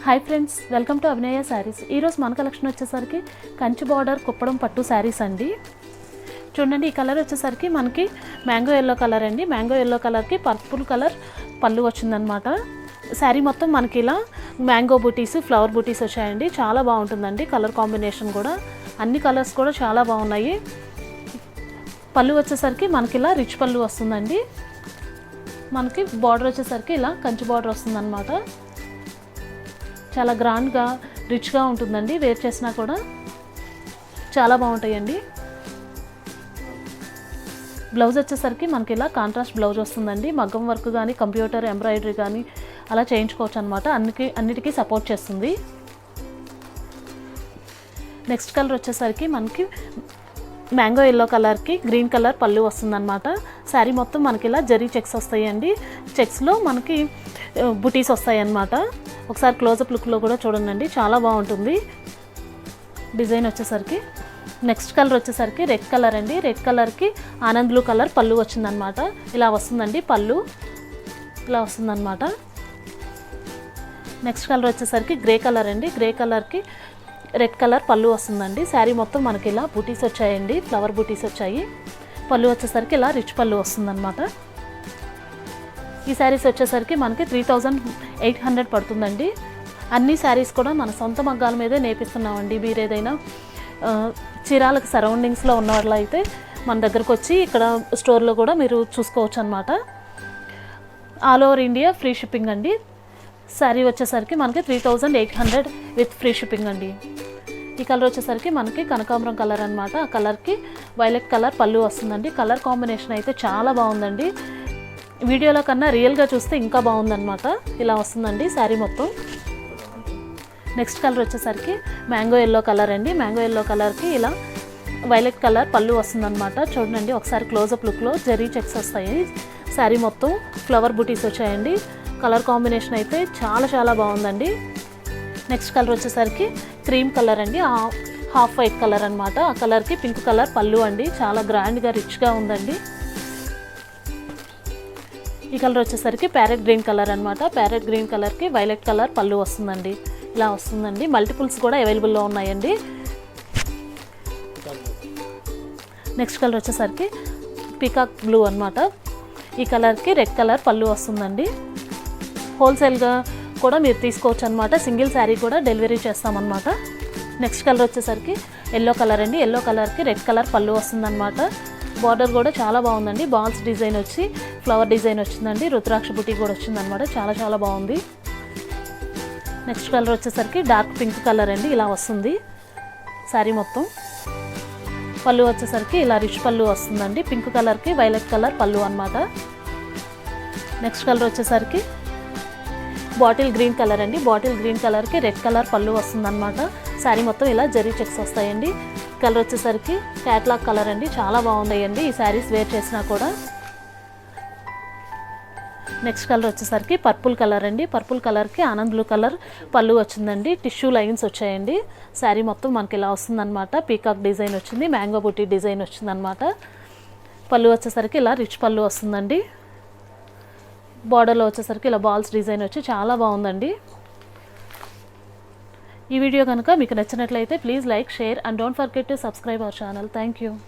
Hi friends, welcome to అభినయ శారీస్. ఈరోజు మన collection వచ్చేసరికి కంచి బార్డర్ కుప్పడం పట్టు శారీస్ అండి. చూడండి, ఈ కలర్ వచ్చేసరికి మనకి మ్యాంగో ఎల్లో కలర్ అండి. మ్యాంగో ఎల్లో కలర్కి పర్పుల్ కలర్ పళ్ళు వచ్చిందనమాట. శారీ మొత్తం మనకి ఇలా మ్యాంగో బూటీస్, ఫ్లవర్ బూటీస్ వచ్చాయండి. చాలా బాగుంటుందండి. కలర్ కాంబినేషన్ కూడా అన్ని కలర్స్ కూడా చాలా బాగున్నాయి. పళ్ళు వచ్చేసరికి మనకి ఇలా రిచ్ పళ్ళు వస్తుందండి. మనకి బార్డర్ వచ్చేసరికి ఇలా కంచి బార్డర్ వస్తుందన్నమాట. చాలా గ్రాండ్గా రిచ్గా ఉంటుందండి. వేర్ చేసినా కూడా చాలా బాగుంటాయండి. బ్లౌజ్ వచ్చేసరికి మనకి ఇలా కాంట్రాస్ట్ బ్లౌజ్ వస్తుందండి. మగ్గం వర్క్ కానీ కంప్యూటర్ ఎంబ్రాయిడరీ కానీ అలా చేయించుకోవచ్చు అనమాట. అన్నిటికీ సపోర్ట్ చేస్తుంది. నెక్స్ట్ కలర్ వచ్చేసరికి మనకి మ్యాంగో ఎల్లో కలర్కి గ్రీన్ కలర్ పళ్ళు వస్తుందన్నమాట. శారీ మొత్తం మనకి ఇలా జరీ చెక్స్ వస్తాయండి. చెక్స్లో మనకి బుటీస్ వస్తాయి అన్నమాట. ఒకసారి క్లోజప్ లుక్లో కూడా చూడండి, చాలా బాగుంటుంది డిజైన్ వచ్చేసరికి. నెక్స్ట్ కలర్ వచ్చేసరికి రెడ్ కలర్ అండి. రెడ్ కలర్కి ఆనంద్ బ్లూ కలర్ పళ్ళు వచ్చిందనమాట. ఇలా వస్తుందండి పళ్ళు, ఇలా వస్తుందన్నమాట. నెక్స్ట్ కలర్ వచ్చేసరికి గ్రే కలర్ అండి. గ్రే కలర్కి రెడ్ కలర్ పళ్ళు వస్తుందండి. శారీ మొత్తం మనకి ఇలా బూటీస్ వచ్చాయండి, ఫ్లవర్ బూటీస్ వచ్చాయి. పళ్ళు వచ్చేసరికి ఇలా రిచ్ పళ్ళు వస్తుందన్నమాట. ఈ శారీస్ వచ్చేసరికి మనకి 3800 పడుతుందండి. అన్ని శారీస్ కూడా మన సొంత మగ్గాల మీదే నేర్పిస్తున్నామండి. మీరు ఏదైనా చీరాలకు సరౌండింగ్స్లో ఉన్న వాళ్ళు అయితే మన దగ్గరకు వచ్చి ఇక్కడ స్టోర్లో కూడా మీరు చూసుకోవచ్చు అనమాట. All over India free shipping అండి. శారీ వచ్చేసరికి మనకి 3800 విత్ ఫ్రీ షిప్పింగ్ అండి. ఈ కలర్ వచ్చేసరికి మనకి కనకాంబరం కలర్ అనమాట. ఆ కలర్కి వైలెట్ కలర్ పళ్ళు వస్తుందండి. కలర్ కాంబినేషన్ అయితే చాలా బాగుందండి. వీడియోలో కన్నా రియల్గా చూస్తే ఇంకా బాగుందన్నమాట. ఇలా వస్తుందండి శారీ మొత్తం. నెక్స్ట్ కలర్ వచ్చేసరికి మ్యాంగో ఎల్లో కలర్ అండి. మ్యాంగో ఎల్లో కలర్కి ఇలా వైలెట్ కలర్ పళ్ళు వస్తుందన్నమాట. చూడండి, ఒకసారి క్లోజప్ లుక్లో జరీ చెక్స్ వస్తాయి. శారీ మొత్తం ఫ్లవర్ బూటీస్ వచ్చాయండి. కలర్ కాంబినేషన్ అయితే చాలా చాలా బాగుందండి. నెక్స్ట్ కలర్ వచ్చేసరికి క్రీమ్ కలర్ అండి. హాఫ్ వైట్ కలర్ అనమాట. ఆ కలర్కి పింక్ కలర్ పళ్ళు అండి. చాలా గ్రాండ్గా రిచ్గా ఉందండి. ఈ కలర్ వచ్చేసరికి ప్యారెట్ గ్రీన్ కలర్ అనమాట. ప్యారెట్ గ్రీన్ కలర్కి వైలెట్ కలర్ పళ్ళు వస్తుందండి. ఇలా వస్తుందండి. మల్టిపుల్స్ కూడా అవైలబుల్లో ఉన్నాయండి. నెక్స్ట్ కలర్ వచ్చేసరికి పీకాక్ బ్లూ అనమాట. ఈ కలర్కి రెడ్ కలర్ పళ్ళు వస్తుందండి. హోల్సేల్గా కూడా మీరు తీసుకోవచ్చు అనమాట. సింగిల్ శారీ కూడా డెలివరీ చేస్తామన్నమాట. నెక్స్ట్ కలర్ వచ్చేసరికి ఎల్లో కలర్ అండి. ఎల్లో కలర్కి రెడ్ కలర్ పళ్ళు వస్తుందన్నమాట. బార్డర్ కూడా చాలా బాగుందండి. బాల్స్ డిజైన్ వచ్చి ఫ్లవర్ డిజైన్ వచ్చిందండి. రుద్రాక్ష బుటీ కూడా వచ్చిందనమాట. చాలా చాలా బాగుంది. నెక్స్ట్ కలర్ వచ్చేసరికి డార్క్ పింక్ కలర్ అండి. ఇలా వస్తుంది శారీ మొత్తం. పళ్ళు వచ్చేసరికి ఇలా రిచ్ పళ్ళు వస్తుందండి. పింక్ కలర్కి వైలెట్ కలర్ పళ్ళు అనమాట. నెక్స్ట్ కలర్ వచ్చేసరికి బాటిల్ గ్రీన్ కలర్ అండి. బాటిల్ గ్రీన్ కలర్కి రెడ్ కలర్ పళ్ళు వస్తుందన్నమాట. శారీ మొత్తం ఇలా జరీ చెక్స్ వస్తాయండి. కలర్ వచ్చేసరికి క్యాట్లాగ్ కలర్ అండి. చాలా బాగున్నాయండి ఈ శారీస్ వేర్ చేసినా కూడా. నెక్స్ట్ కలర్ వచ్చేసరికి పర్పుల్ కలర్ అండి. పర్పుల్ కలర్కి ఆనంద్ బ్లూ కలర్ పళ్ళు వచ్చిందండి. టిష్యూ లైన్స్ వచ్చాయండి. శారీ మొత్తం మనకి ఇలా వస్తుందన్నమాట. పీకాక్ డిజైన్ వచ్చింది, మ్యాంగో బూటీ డిజైన్ వచ్చిందనమాట. పళ్ళు వచ్చేసరికి ఇలా రిచ్ పళ్ళు వస్తుందండి. బార్డర్లో వచ్చేసరికి ఇలా బాల్స్ డిజైన్ వచ్చి చాలా బాగుందండి. ఈ వీడియో కనుక మీకు నచ్చినట్లయితే please like, share and don't forget to subscribe our channel. Thank you.